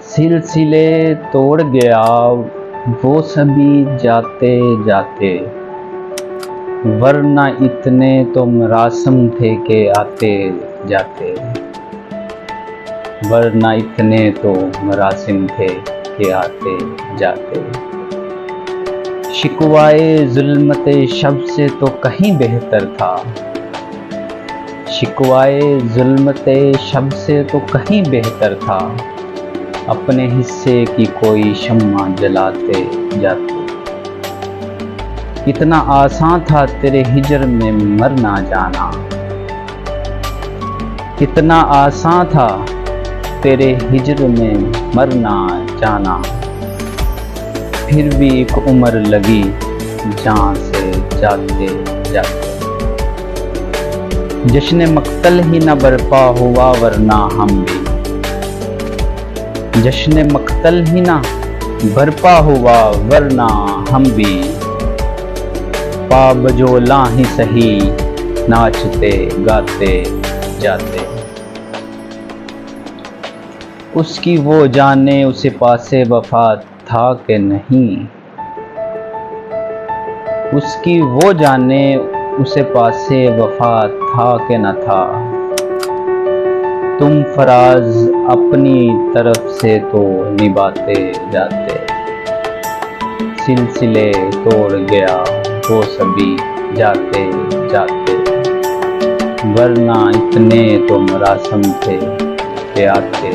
सिलसिले तोड़ गया वो सभी जाते जाते, वरना इतने तो मरासम थे के आते जाते, वरना इतने तो मरासिम थे के आते जाते। शिकवाए जुल्मते शब से तो कहीं बेहतर था, शिकवाए जुल्मते शब से तो कहीं बेहतर था, अपने हिस्से की कोई शम्मा जलाते जाते। कितना आसान था तेरे हिजर में मरना जाना, कितना आसान था तेरे हिजर में मरना जाना, फिर भी एक उम्र लगी जान से जाते जाते। जश्न मक्तल ही न बरपा हुआ वरना हम भी, जश्न मक्तल ही ना बरपा हुआ वरना हम भी, पाबजोला ही सही नाचते गाते जाते। उसकी वो जाने उसे पासे वफा था कि नहीं, उसकी वो जाने उसे पासे वफा था कि न था, तुम फराज अपनी तरफ से तो निभाते जाते। सिलसिले तोड़ गया वो सभी जाते जाते, वरना इतने तो मरासम थे के आते